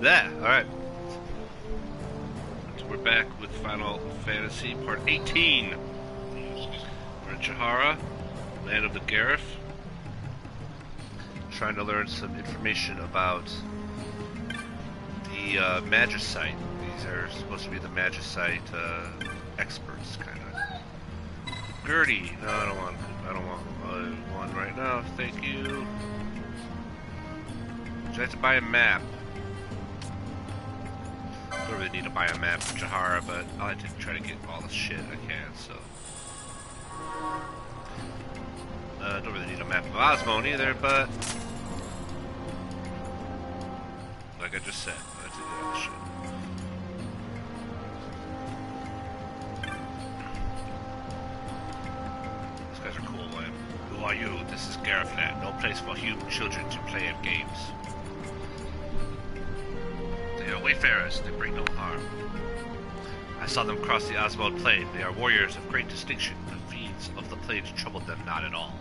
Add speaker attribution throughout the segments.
Speaker 1: Yeah, alright. So we're back with Final Fantasy Part 18. We're at Jahara, land of the Gareth. Trying to learn some information about the Magicite. These are supposed to be the Magicite experts, kind of. Gertie! No, I don't want one right now, thank you. Would you like to buy a map? I don't really need to buy a map for Jahara, but I like to try to get all the shit I can, so. Don't really need a map of Osmond either, but like I just said, I like to do all the shit. These guys are cool, man. Who are you? This is Garethland, no place for human children to play at games. They are wayfarers, they bring no harm. I saw them cross the Osmond Plain. They are warriors of great distinction. The fiends of the plains troubled them not at all.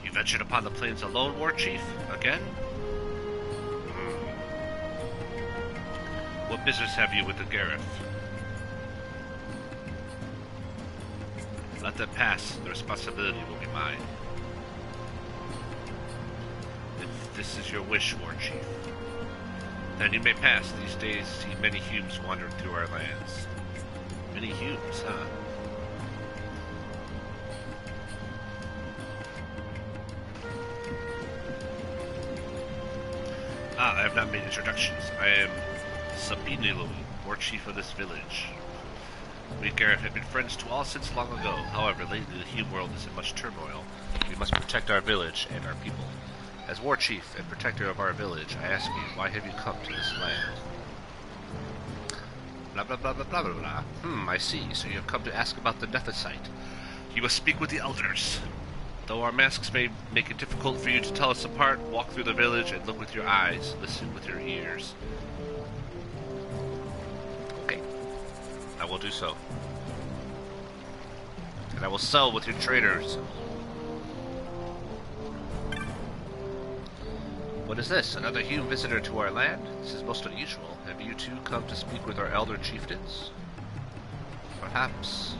Speaker 1: You ventured upon the plains alone, War Chief? Again? What business have you with the Gareth? Let them pass. The responsibility will be mine. If this is your wish, War Chief, then you may pass. These days see many Humes wandering through our lands. Many Humes, huh? I have not made introductions. I am Sabinilo, War Chief of this village. We and Gareth have been friends to all since long ago. However, lately the Hume world is in much turmoil. We must protect our village and our people. As War Chief and protector of our village, I ask you, why have you come to this land? Blah blah blah blah blah blah blah. I see. So you have come to ask about the Nethicite. You must speak with the elders. Though our masks may make it difficult for you to tell us apart, walk through the village and look with your eyes, listen with your ears. Okay. I will do so. And I will sell with your traders. What is this? Another Hume visitor to our land? This is most unusual. Have you two come to speak with our elder chieftains? Perhaps.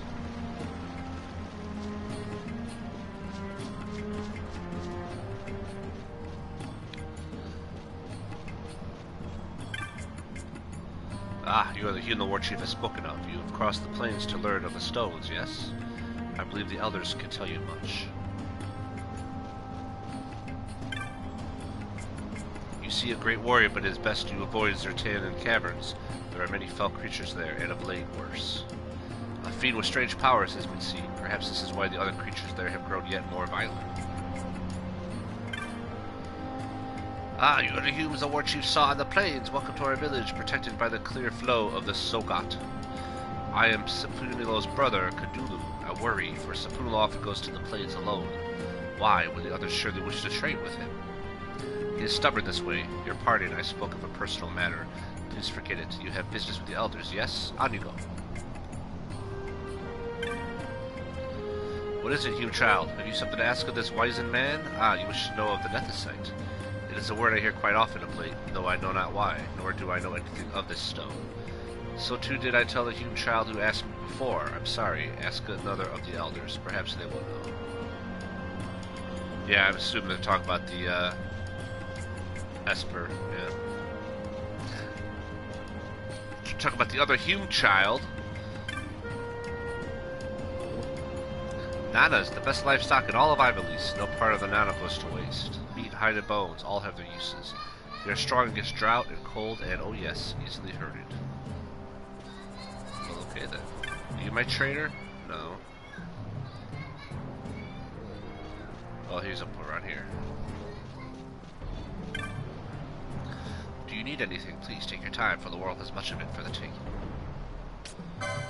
Speaker 1: Ah, you are the Hume the War Chief has spoken of. You have crossed the plains to learn of the stones, yes? I believe the elders can tell you much. You see a great warrior, but it is best you avoid Zertan caverns. There are many fell creatures there, and of late worse. A fiend with strange powers has been seen. Perhaps this is why the other creatures there have grown yet more violent. Ah, you are the Humes the War Chief saw on the plains. Welcome to our village, protected by the clear flow of the Sogat. I am Sapunilo's brother, Kadulu. I worry, for Sapunilo often goes to the plains alone. Why? Would the others surely wish to trade with him? He is stubborn this way. Your pardon, I spoke of a personal matter. Please forget it. You have business with the elders, yes? On you go. What is it, Hume child? Have you something to ask of this wizened man? Ah, you wish to know of the Nethicite. It is a word I hear quite often of late, though I know not why, nor do I know anything of this stone. So too did I tell the Hume child who asked me before. I'm sorry. Ask another of the elders. Perhaps they will know. Yeah, I'm assuming they're talking about the, Esper, yeah. Talk about the other Hume child. Nanas, the best livestock in all of Ivalice. No part of the Nana goes to waste. Meat, hide, and bones all have their uses. They are strong against drought and cold, and oh yes, easily herded. Well, okay then. Are you my trader? No. Oh, here's up around here. Do you need anything? Please take your time, for the world has much of it for the taking.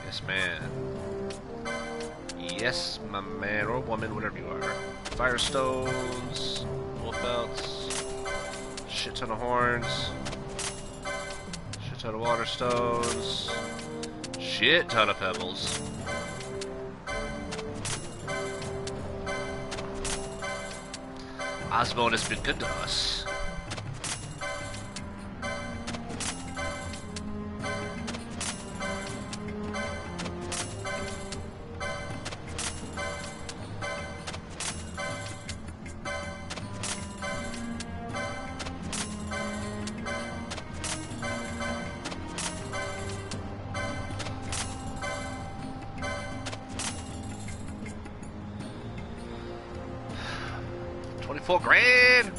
Speaker 1: Yes, man. Yes, my man or woman, whatever you are. Firestones, wolf belts, shit ton of horns, shit ton of water stones, shit ton of pebbles. Osmond has been good to us. 24 grand!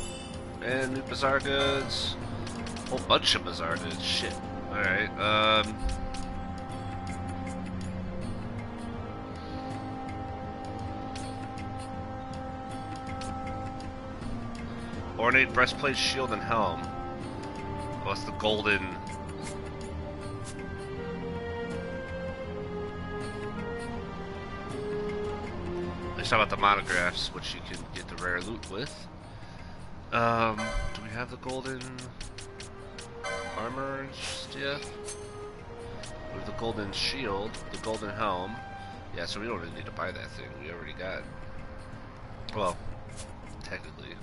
Speaker 1: And new bazaar goods. Whole bunch of bazaar goods. Shit. Alright, ornate breastplate, shield, and helm. What's the golden? Let's talk about the monographs, which you can get the rare loot with. Do we have the golden armor stuff? We have the golden shield, the golden helm. Yeah, so we don't really need to buy that thing. We already got. Well, technically.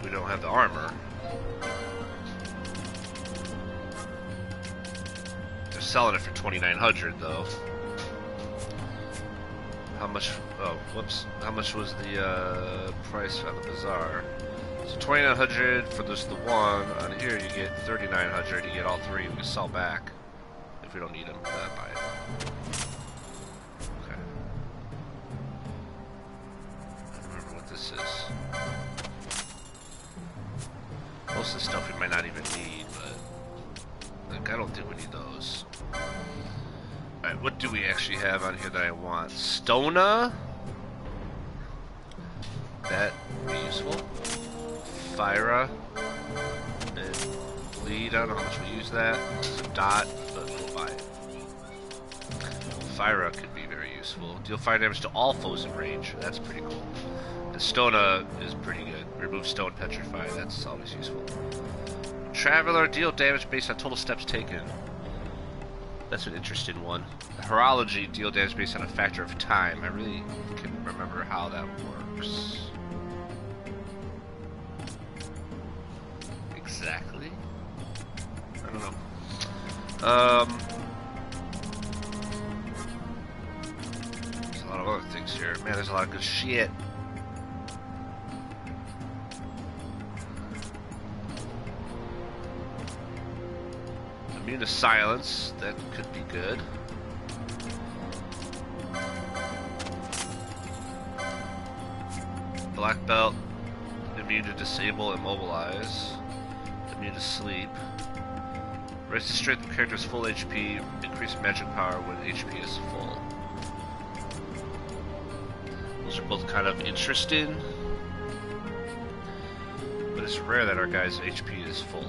Speaker 1: We don't have the armor. They're selling it for 2,900 though. How much? Oh, whoops! How much was the price on the bazaar? So 2,900 for just the one. On here you get 3,900. You get all three. We can sell back if we don't need them. Buy it. Okay. I don't remember what this is. Most of the stuff we might not even need, but like, I don't think we need those. Alright, what do we actually have on here that I want? Stona? That would be useful. Fyra. And bleed, I don't know how much we use that. It's a dot, but we'll buy it. Fyra could be very useful. Deal fire damage to all foes in range. That's pretty cool. And Stona is pretty good. Remove stone petrify, that's always useful. Traveler, deal damage based on total steps taken. That's an interesting one. Horology, deal damage based on a factor of time. I really can't remember how that works. Exactly? I don't know. There's a lot of other things here. Man, there's a lot of good shit. Immune to silence, that could be good. Black belt, immune to disable, immobilize. Immune to sleep. Raise the strength of character's full HP, increase magic power when HP is full. Those are both kind of interesting. But it's rare that our guy's HP is full.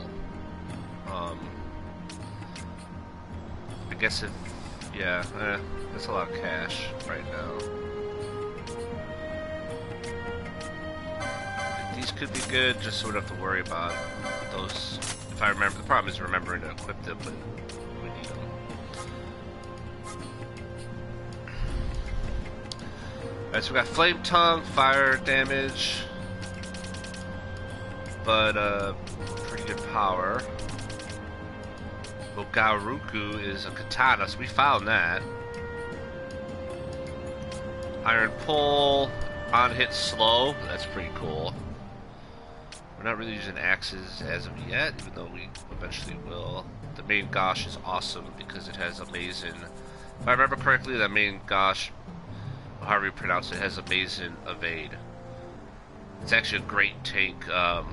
Speaker 1: I guess if, yeah, that's a lot of cash right now. These could be good, just so we don't have to worry about those. If I remember, the problem is remembering to equip them when we need them. Alright, so we got Flame Tongue, fire damage, but pretty good power. Bogaruku is a katana, so we found that. Iron Pole, on hit slow, that's pretty cool. We're not really using axes as of yet, even though we eventually will. The main Gosh is awesome because it has amazing, if I remember correctly, that main Gosh, however you pronounce it, has amazing evade. It's actually a great tank. Well,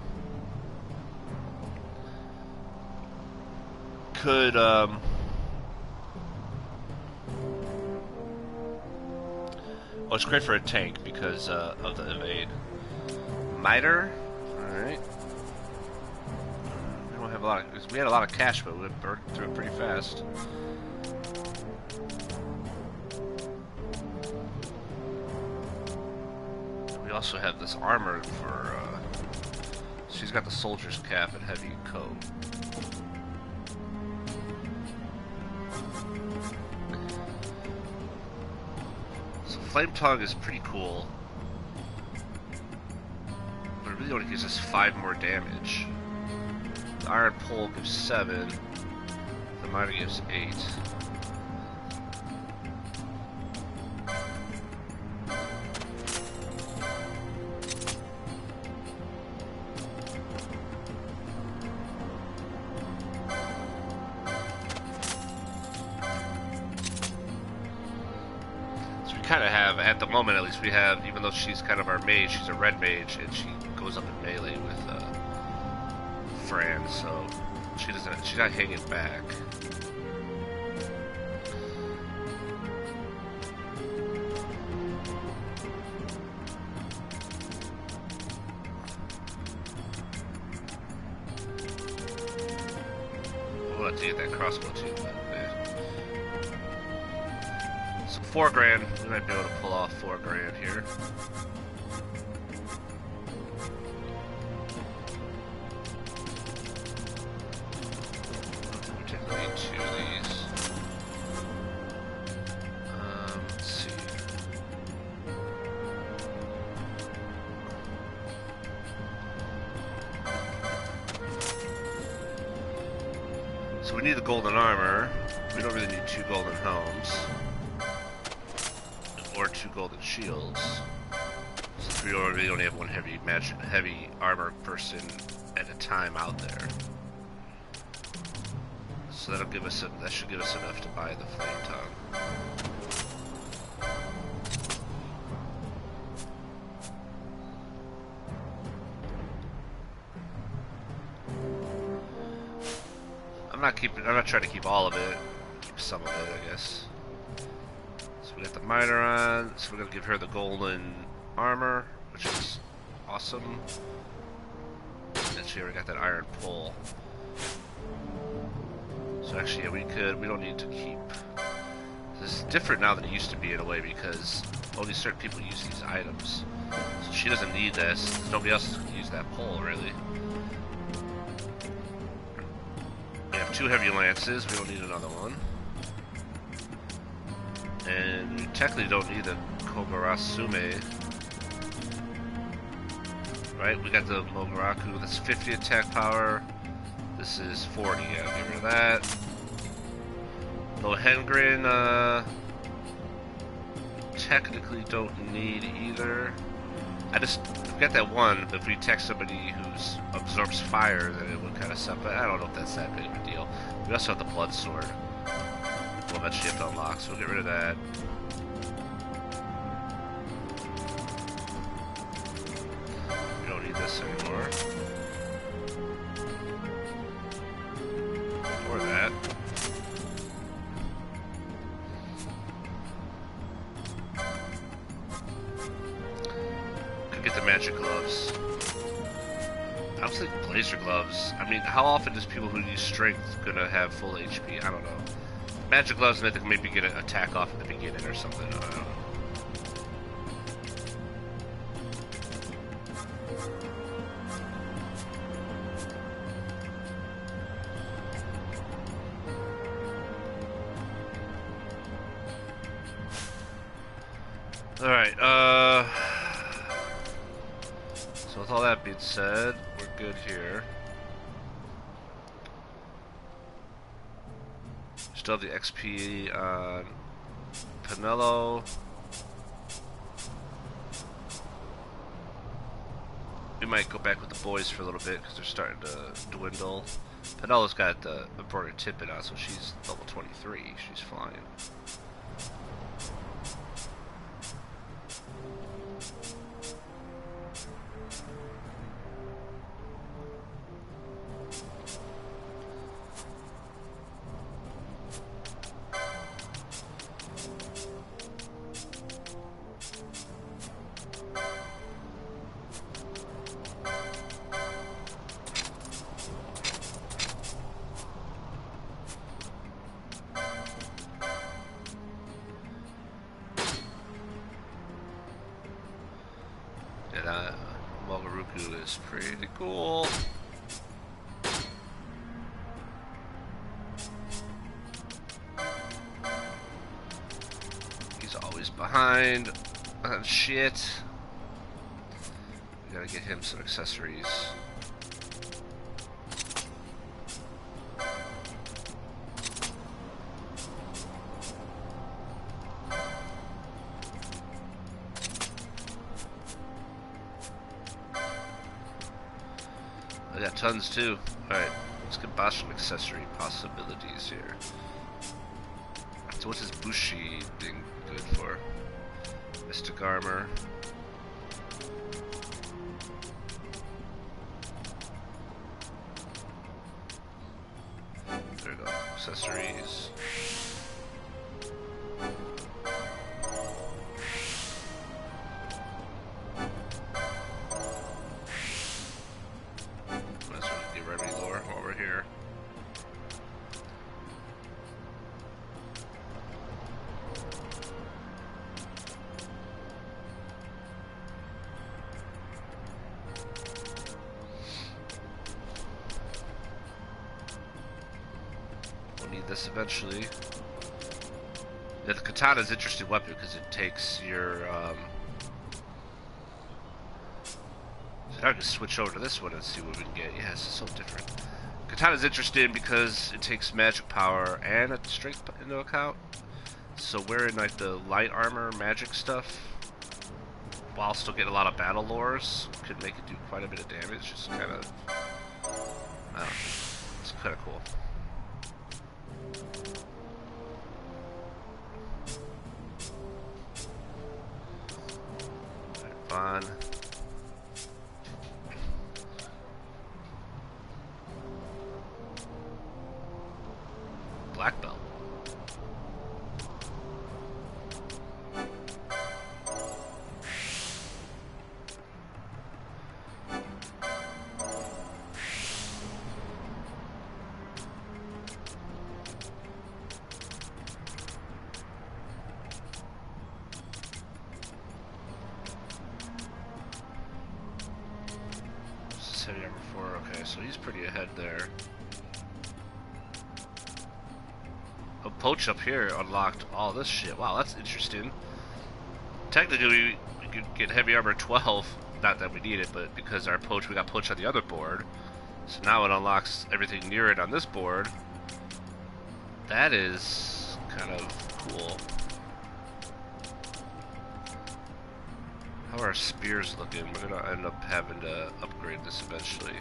Speaker 1: it's great for a tank because of the evade. Miter, alright. We don't have a lot of, we had a lot of cash, but we burned through it pretty fast. We also have this armor for, she's got the soldier's cap and heavy coat. Flame Tongue is pretty cool, but it really only gives us 5 more damage. The Iron Pole gives 7, the Miter gives 8. kind of have, at the moment at least, we have, even though she's kind of our mage, she's a red mage, and she goes up in melee with Fran, so she's not hanging back. We'll have to get that crossbow too, but so $4 grand, we might be able to pull off $4 grand here. So we need the golden armor. We don't really need 2 golden helms. Or 2 golden shields. Since we really only have one heavy armor person at a time out there. So that'll give us that should give us enough to buy the flame tongue. I'm not trying to keep all of it. Keep some of it, I guess. So we got the miner on. So we're gonna give her the golden armor, which is awesome. And she already got that iron pole. So actually, yeah, we don't need to keep. This is different now than it used to be in a way because only certain people use these items. So she doesn't need this. Nobody else can use that pole really. We have 2 heavy lances, we don't need another one. And we technically don't need a Kogarasume. Right, we got the Mogaraku, that's 50 attack power. This is 40, yeah, get rid of that. Lohengrin, technically don't need either. I just got that one, but if we tech somebody who's absorbs fire, then it would kind of suck, but I don't know if that's that big of a deal. We also have the blood sword. We'll eventually have to unlock, so we'll get rid of that. We don't need this anymore. Or that. Could get the magic gloves. I was thinking blazer gloves. I mean, how often is people who use strength gonna have full HP? I don't know. Magic gloves meant they can maybe get an attack off at the beginning or something. I don't know. Alright, so with all that being said, we're good here. Still have the XP on Pinello. We might go back with the boys for a little bit because they're starting to dwindle. Pinello's got the embroidered tippet on, so she's level 23. She's flying. Mogaruku is pretty cool. He's always behind on shit. We gotta get him some accessories. I got tons too. Alright, let's get Bastion accessory possibilities here. So what's his Bushi thing good for? Mystic armor. There we go. Accessories. Might as well get remedy lore while we're here. This eventually. Yeah, the katana is an interesting weapon because it takes your. So now I can switch over to this one and see what we can get. Yeah, it's so different. Katana is interesting because it takes magic power and a strength into account. So wearing like the light armor, magic stuff, while still getting a lot of battle lores, could make it do quite a bit of damage. Just kind of, I don't know, it's kind of cool. Fun. Black belt. Heavy armor 4, okay, so he's pretty ahead there. A poach up here unlocked all this shit. Wow, that's interesting. Technically, we could get heavy armor 12. Not that we need it, but because our poach, we got poach on the other board. So now it unlocks everything near it on this board. That is kind of cool. How are our spears looking? We're gonna end up having to upgrade this eventually.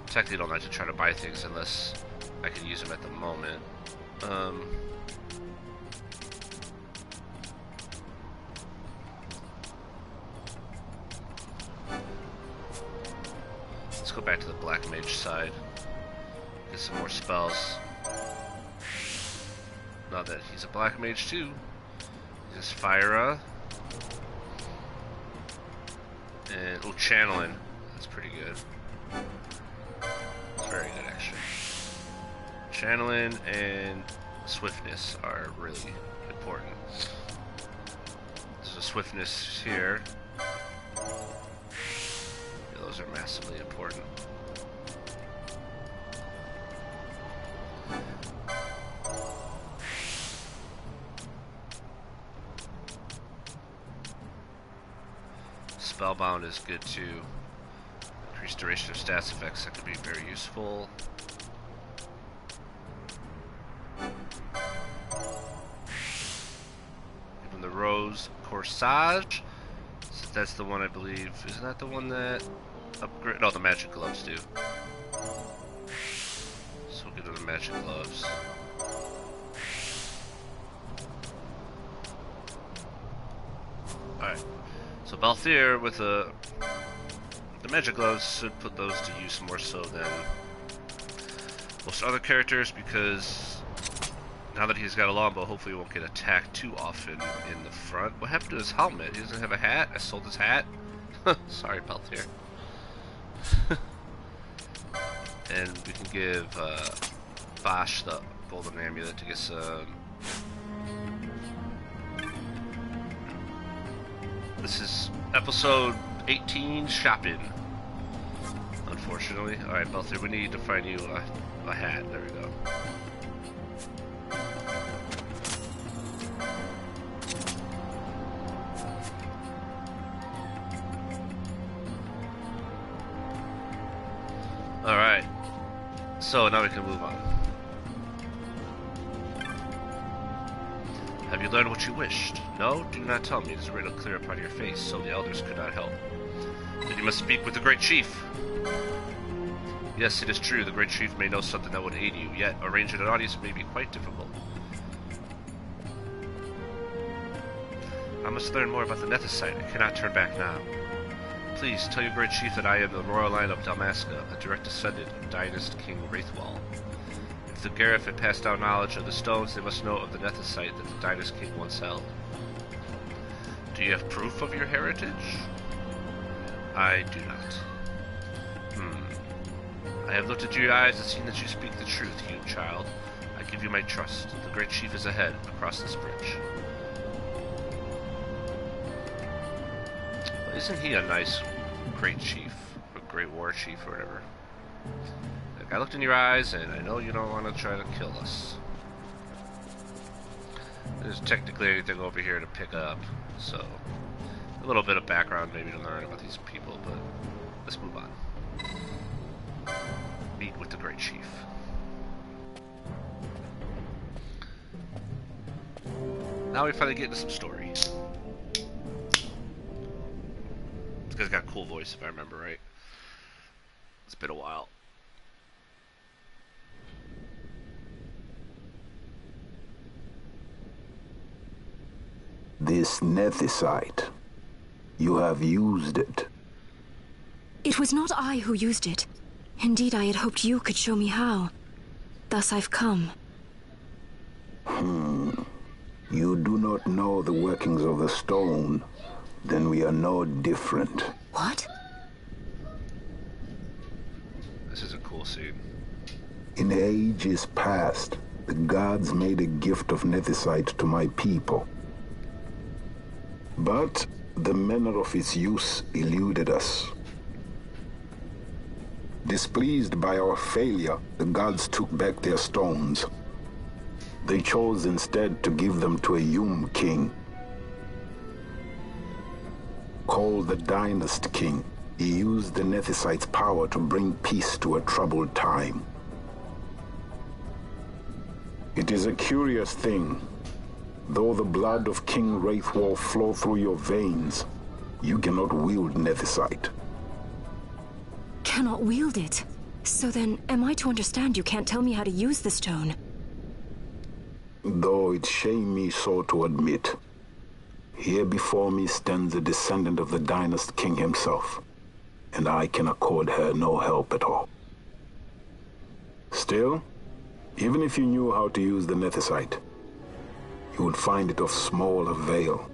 Speaker 1: Technically, I don't like to try to buy things unless I can use them at the moment. Let's go back to the black mage side. Get some more spells. Now that he's a black mage too. He's Fyra. And, oh, channeling. That's pretty good. It's very good, actually. Channeling and swiftness are really important. So swiftness here. Yeah, those are massively important. Spellbound is good too. Increased duration of stats effects, that could be very useful. Even the Rose Corsage. So that's the one I believe. Isn't that the one that upgrade? No, the magic gloves do. So we'll get the magic gloves. Alright. So Balthier with the magic gloves should put those to use more so than most other characters, because now that he's got a longbow, hopefully he won't get attacked too often in the front. What happened to his helmet? He doesn't have a hat? I sold his hat? Sorry, Balthier. And we can give Bash the golden amulet to get some. This is episode 18 shopping. Unfortunately. Alright, Balthier, we need to find you a hat. There we go. Alright. So now we can move on. Have you learned what you wished? No? Do not tell me. It is written clear upon your face, so the elders could not help. Then you must speak with the Great Chief. Yes, it is true. The Great Chief may know something that would aid you, yet arranging an audience may be quite difficult. I must learn more about the Nethicite. I cannot turn back now. Please, tell your great chief that I am the royal line of Dalmasca, a direct descendant of Dynast King Wraithwall. If the Gareth had passed down knowledge of the stones, they must know of the Nethicite that the Dynast King once held. Do you have proof of your heritage? I do not. I have looked into your eyes and seen that you speak the truth, you child. I give you my trust. The great chief is ahead, across this bridge. Well, isn't he a nice great chief, or great war chief, or whatever? Like, I looked in your eyes, and I know you don't want to try to kill us. There's technically anything over here to pick up, so a little bit of background maybe to learn about these people, but let's move on. Meet with the great chief. Now we finally get into some story. This guy's got a cool voice, if I remember right. It's been a while.
Speaker 2: This Nethicite. You have used it.
Speaker 3: It was not I who used it. Indeed, I had hoped you could show me how. Thus I've come.
Speaker 2: You do not know the workings of the stone. Then we are no different.
Speaker 3: What?
Speaker 1: This is a cool scene.
Speaker 2: In ages past, the gods made a gift of Nethicite to my people. But the manner of its use eluded us. Displeased by our failure, the gods took back their stones. They chose instead to give them to a Yum king. Called the Dynast King, he used the Nethicite's power to bring peace to a troubled time. It is a curious thing. Though the blood of King Wraithwall flow through your veins, you cannot wield Nethicite.
Speaker 3: Cannot wield it. So then, am I to understand you can't tell me how to use the stone?
Speaker 2: Though it shame me so to admit, here before me stands a descendant of the Dynast King himself, and I can accord her no help at all. Still, even if you knew how to use the Nethicite, you would find it of small avail.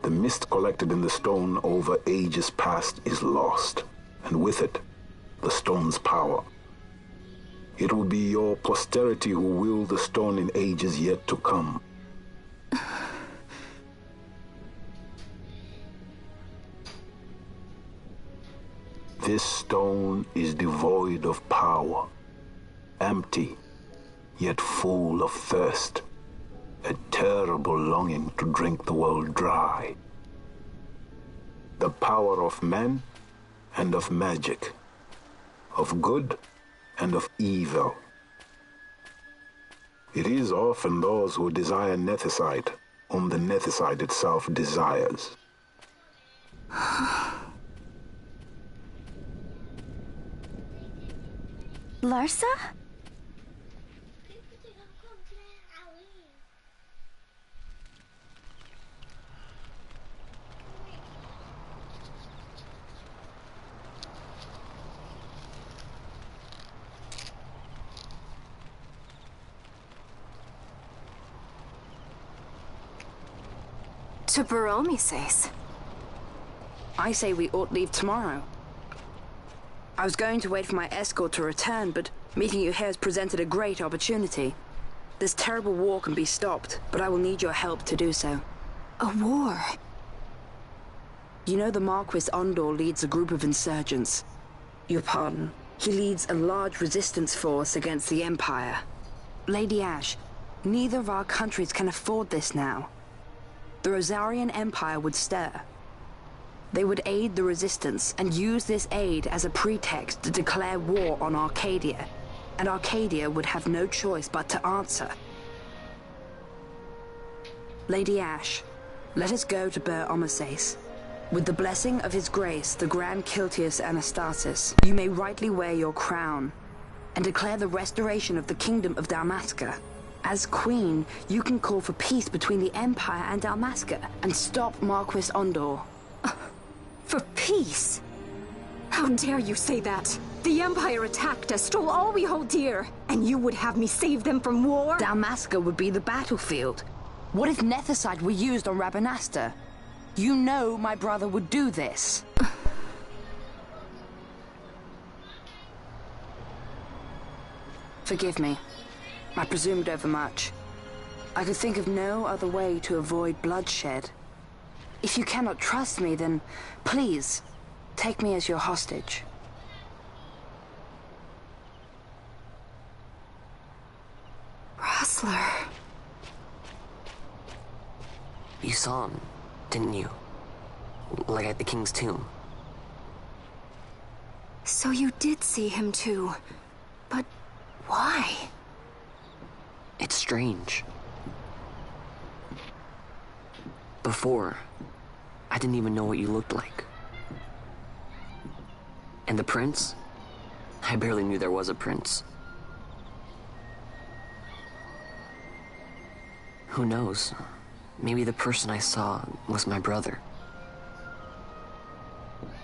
Speaker 2: The mist collected in the stone over ages past is lost, and with it, the stone's power. It will be your posterity who wield the stone in ages yet to come. This stone is devoid of power, empty, yet full of thirst, a terrible longing to drink the world dry. The power of men and of magic, of good and of evil. It is often those who desire Nethicite whom the Nethicite itself desires.
Speaker 3: Larsa? To Baromi says.
Speaker 4: I say we ought leave tomorrow. I was going to wait for my escort to return, but meeting you here has presented a great opportunity. This terrible war can be stopped, but I will need your help to do so.
Speaker 3: A war?
Speaker 4: You know the Marquis Ondor leads a group of insurgents. Your pardon. He leads a large resistance force against the Empire. Lady Ash, neither of our countries can afford this now. The Rosarian Empire would stir. They would aid the resistance and use this aid as a pretext to declare war on Arcadia, and Arcadia would have no choice but to answer. Lady Ash, let us go to Ber Omasace. With the blessing of his grace, the Grand Kiltius Anastasis, you may rightly wear your crown and declare the restoration of the Kingdom of Dalmasca As queen, you can call for peace between the Empire and Dalmasca and stop Marquis Ondor.
Speaker 3: For peace? How dare you say that? The Empire attacked us, stole all we hold dear, and you would have me save them from war?
Speaker 4: Dalmasca would be the battlefield. What if Nethicite were used on Rabanastre? You know my brother would do this. Forgive me. I presumed overmuch. I could think of no other way to avoid bloodshed. If you cannot trust me, then please, take me as your hostage.
Speaker 3: Rustler.
Speaker 5: You saw him, didn't you? Like at the King's tomb.
Speaker 3: So you did see him too. But why?
Speaker 5: It's strange. Before, I didn't even know what you looked like. And the prince? I barely knew there was a prince. Who knows? Maybe the person I saw was my brother.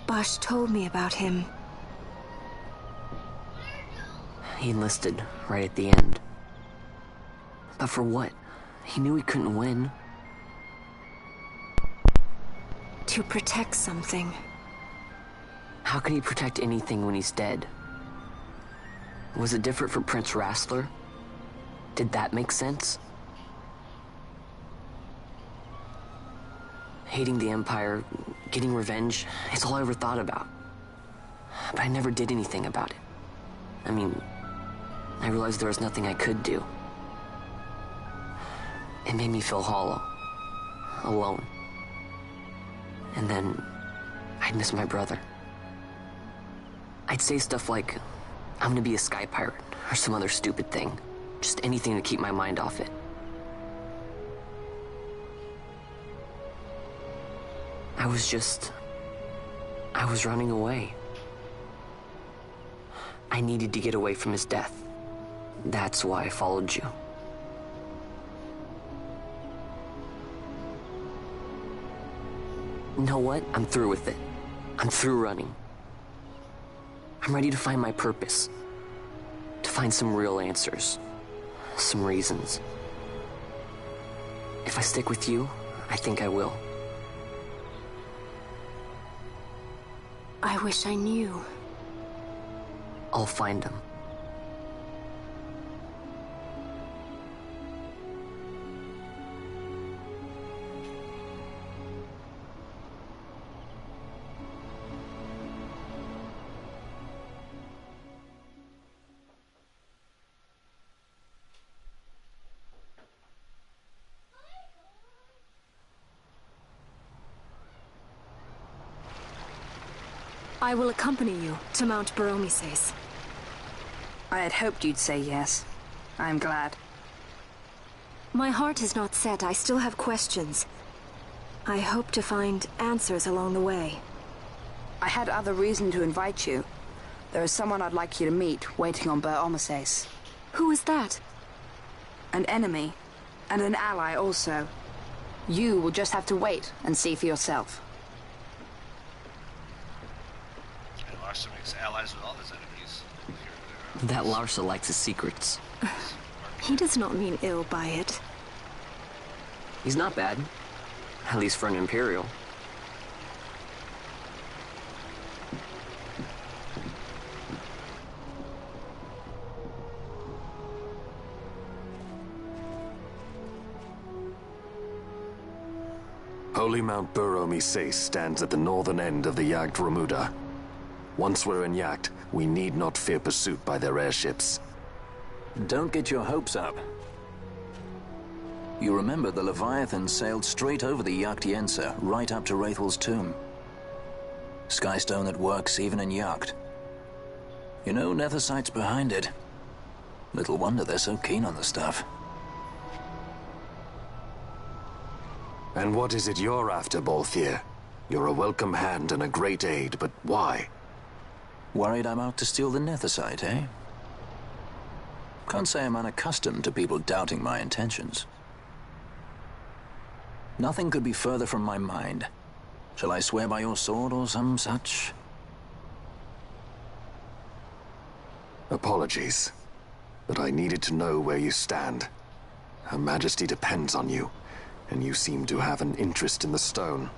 Speaker 3: Bosch told me about him.
Speaker 5: He enlisted right at the end. But for what? He knew he couldn't win.
Speaker 3: To protect something.
Speaker 5: How can he protect anything when he's dead? Was it different for Prince Rastler? Did that make sense? Hating the Empire, getting revenge, it's all I ever thought about. But I never did anything about it. I mean, I realized there was nothing I could do. It made me feel hollow, alone. And then, I'd miss my brother. I'd say stuff like, I'm gonna be a sky pirate, or some other stupid thing. Just anything to keep my mind off it. I was running away. I needed to get away from his death. That's why I followed you. You know what? I'm through with it. I'm through running. I'm ready to find my purpose. To find some real answers. Some reasons. If I stick with you, I think I will.
Speaker 3: I wish I knew.
Speaker 5: I'll find him.
Speaker 3: I will accompany you to Mount Baromises.
Speaker 4: I had hoped you'd say yes. I'm glad.
Speaker 3: My heart is not set. I still have questions. I hope to find answers along the way.
Speaker 4: I had other reason to invite you. There is someone I'd like you to meet, waiting on Baromises.
Speaker 3: Who is that?
Speaker 4: An enemy, and an ally also. You will just have to wait and see for yourself.
Speaker 1: And Larsa makes allies with all his enemies.
Speaker 5: That Larsa likes his secrets.
Speaker 3: He does not mean ill by it.
Speaker 5: He's not bad. At least for an Imperial.
Speaker 6: Holy Mount Baromises stands at the northern end of the Jagd Remuda. Once we're in Jagd, we need not fear pursuit by their airships.
Speaker 2: Don't get your hopes up. You remember the Leviathan sailed straight over the Jagd Yensa, right up to Wraithel's tomb. Skystone that works even in Jagd. You know, Nethicite's behind it. Little wonder they're so keen on the stuff.
Speaker 6: And what is it you're after, Balthier? You're a welcome hand and a great aid, but why?
Speaker 2: Worried I'm out to steal the Nethicite, eh? Can't say I'm unaccustomed to people doubting my intentions. Nothing could be further from my mind. Shall I swear by your sword or some such?
Speaker 6: Apologies, but I needed to know where you stand. Her Majesty depends on you, and you seem to have an interest in the stone.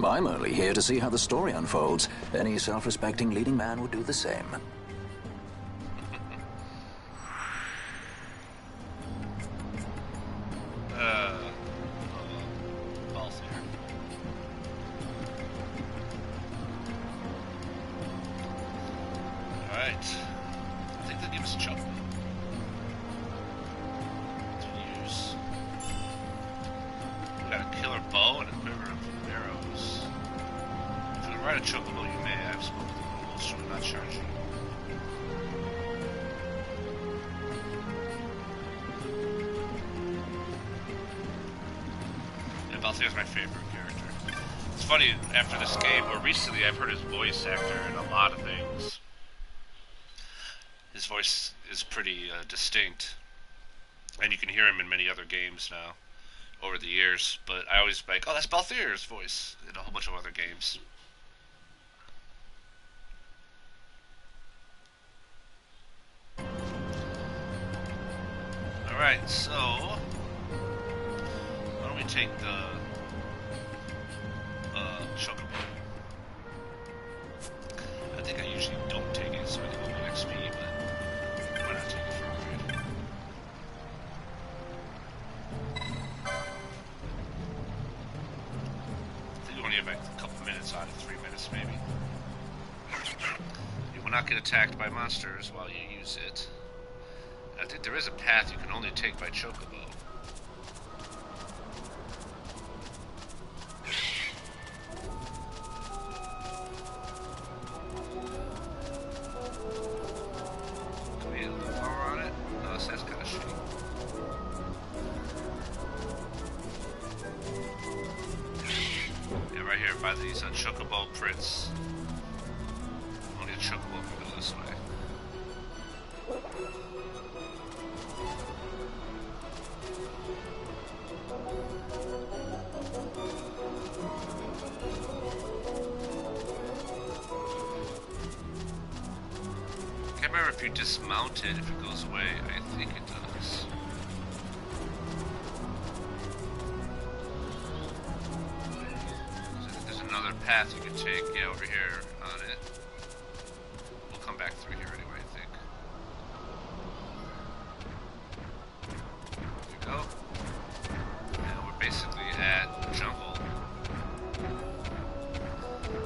Speaker 2: I'm only here to see how the story unfolds. Any self-respecting leading man would do the same.
Speaker 1: Alright. I think that gives Chuck to use. We got a killer bow and a quiver of arrows. If you ride a chocobo, you may. I've spoken to the rules, should we not charge you? Yeah, Balthier's my favorite character. It's funny, after this game, or recently, I've heard his voice actor in a lot of things. His voice is pretty distinct, and you can hear him in many other games now over the years, but I always like, oh, that's Balthier's voice in a whole bunch of other games. Alright, so why don't we take the chocobo? I think I usually don't take it so I can go XP, but why not take it for a grade? I think we only have like a couple minutes on it, 3 minutes maybe. You will not get attacked by monsters while you use it. I think there is a path you can only take by chocobo. Can we hit a little power on it? No, that's kind of shitty. Yeah, right here by these chocobo prints. Only a chocobo can go this way. I can't remember if you dismount it, if it goes away. I think it does. There's another path you can take, yeah, over here on it. We'll come back through here anyway, I think. There we go. And we're basically at the jungle.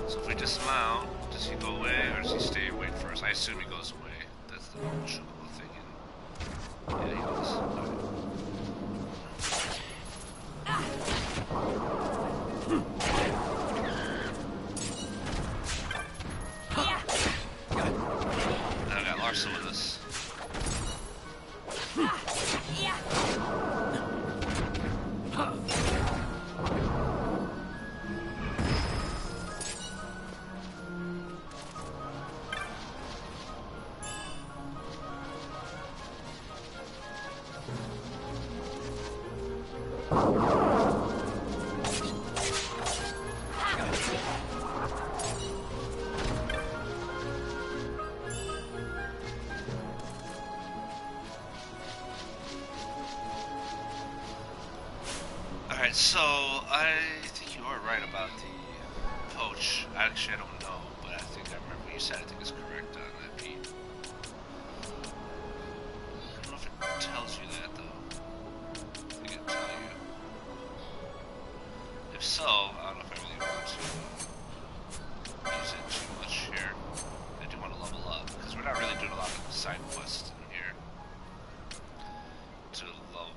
Speaker 1: So if we dismount, does he go away or does he stay and wait for us? I assume he goes away. That's the normal chocobo thing. Yeah, he does. Now I got Larsa with us. Alright, so I think you are right about the poach. Actually, I don't know, but I think I remember what you said. I think it's correct on that, Pete. I don't know if it tells you that, though. I think it'll tell you. If so, I don't know if I really want to use it too much here. I do want to level up, because we're not really doing a lot of side quests in here. To level.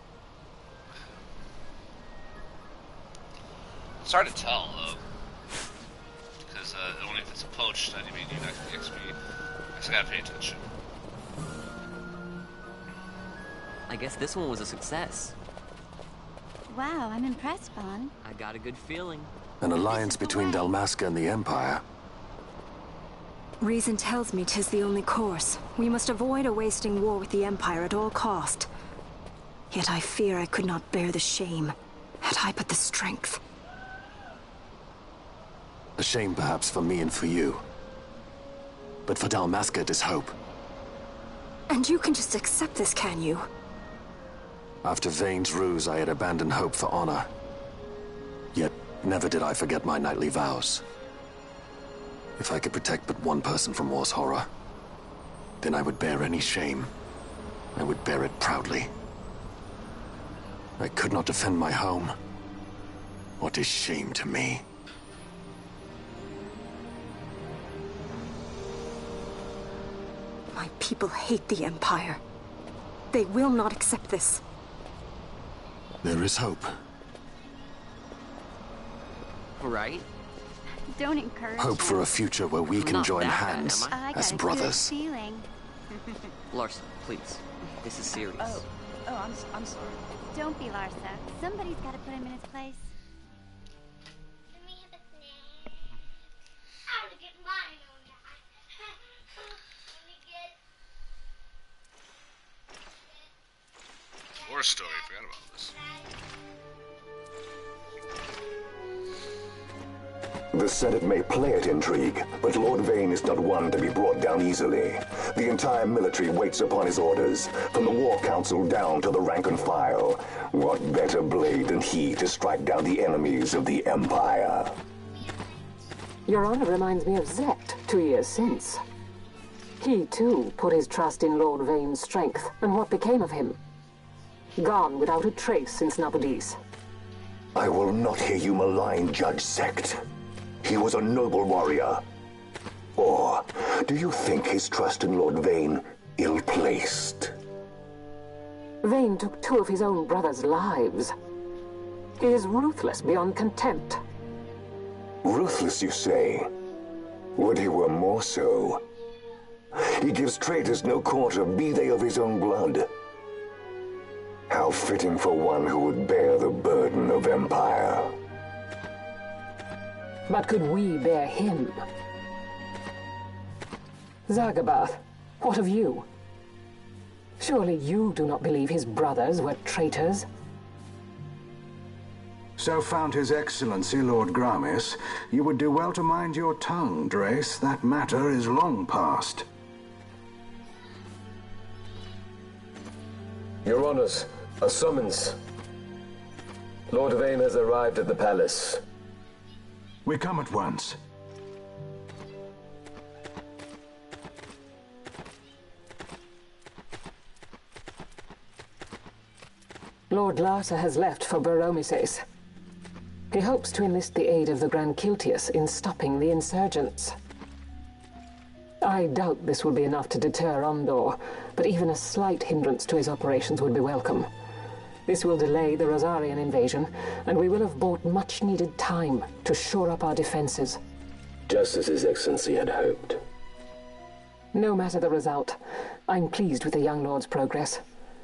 Speaker 1: It's hard to tell, though, because only if it's a poach that you may need XP. I just gotta pay attention.
Speaker 5: I guess this one was a success.
Speaker 7: Wow, I'm impressed, Vaughn.
Speaker 5: I got a good feeling.
Speaker 6: An alliance between Dalmasca and the Empire.
Speaker 3: Reason tells me 'tis the only course. We must avoid a wasting war with the Empire at all cost. Yet I fear I could not bear the shame, had I but the strength.
Speaker 6: A shame perhaps for me and for you. But for Dalmasca it is hope.
Speaker 3: And you can just accept this, can you?
Speaker 6: After Vane's ruse, I had abandoned hope for honor. Yet, never did I forget my knightly vows. If I could protect but one person from war's horror, then I would bear any shame. I would bear it proudly. I could not defend my home. What is shame to me?
Speaker 3: My people hate the Empire. They will not accept this.
Speaker 6: There is hope.
Speaker 5: Right?
Speaker 7: Don't encourage
Speaker 6: Hope for
Speaker 7: him.
Speaker 6: a future where we can
Speaker 5: Not
Speaker 6: join
Speaker 5: that bad,
Speaker 6: hands
Speaker 5: am I?
Speaker 7: I got
Speaker 6: as
Speaker 7: a good
Speaker 6: brothers.
Speaker 7: feeling.
Speaker 5: Larson, please. This is serious.
Speaker 8: I'm sorry.
Speaker 7: Don't be Larsa. Somebody's got to put him in his place.
Speaker 9: Can we have a snack? I want to get mine on that. Let me get...
Speaker 1: War story, forgot about this.
Speaker 2: The Senate may play at intrigue, but Lord Vane is not one to be brought down easily. The entire military waits upon his orders, from the War Council down to the rank and file. What better blade than he to strike down the enemies of the Empire?
Speaker 10: Your honor reminds me of Zect 2 years since. He, too, put his trust in Lord Vane's strength, and what became of him? Gone without a trace since Nabudis.
Speaker 2: I will not hear you malign Judge Zect. He was a noble warrior. Or do you think his trust in Lord Vane ill-placed?
Speaker 10: Vane took 2 of his own brothers' lives. He is ruthless beyond contempt.
Speaker 2: Ruthless, you say? Would he were more so. He gives traitors no quarter, be they of his own blood. How fitting for one who would bear the burden of empire.
Speaker 10: But could we bear him? Zagabath, what of you? Surely you do not believe his brothers were traitors?
Speaker 11: So found His Excellency Lord Gramis, you would do well to mind your tongue, Drace. That matter is long past.
Speaker 12: Your honors, a summons. Lord Vane has arrived at the palace.
Speaker 11: We come at once.
Speaker 10: Lord Larsa has left for Baromises. He hopes to enlist the aid of the Grand Kiltius in stopping the insurgents. I doubt this will be enough to deter Ondor, but even a slight hindrance to his operations would be welcome. This will delay the Rosarian invasion, and we will have bought much-needed time to shore up our defenses.
Speaker 12: Just as His Excellency had hoped.
Speaker 10: No matter the result, I'm pleased with the young lord's progress.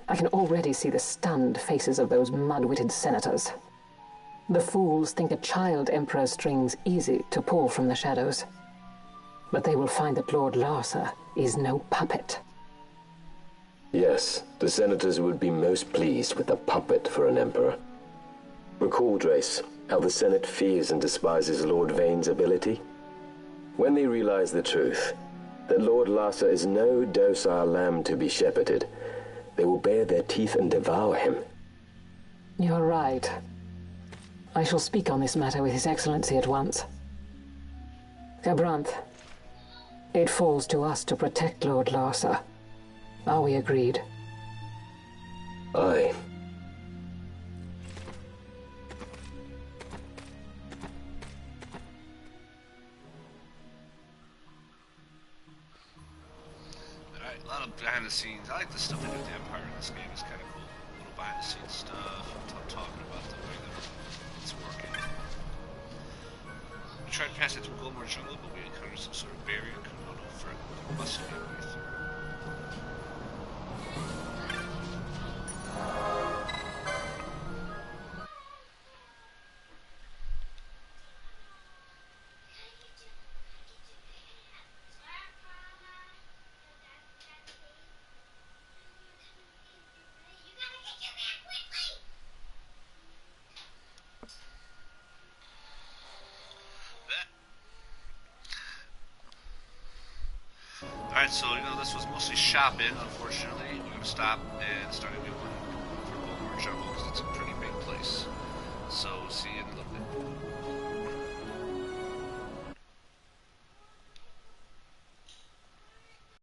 Speaker 10: I can already see the stunned faces of those mud-witted senators. The fools think a child emperor's strings easy to pull from the shadows. But they will find that Lord Larsa is no puppet.
Speaker 12: Yes, the senators would be most pleased with a puppet for an emperor. Recall, Drace, how the Senate fears and despises Lord Vane's ability. When they realize the truth, that Lord Larsa is no docile lamb to be shepherded, they will bare their teeth and devour him.
Speaker 10: You're right. I shall speak on this matter with His Excellency at once. Gabranth, it falls to us to protect Lord Larsa. Are we agreed?
Speaker 12: Aye.
Speaker 1: Alright, a lot of behind the scenes. I like the stuff they do with the Empire in this game. It's kind of cool. A little behind the scenes stuff. Talking about the way that it's working. We tried to pass it through Goldmore Jungle, but we encountered some sort of barrier. Couldn't go no further. There must be a way through. so this was mostly shopping. Unfortunately, we're gonna stop and start a new one for Bulmar Jungle because it's a pretty big place. So see you in a little bit.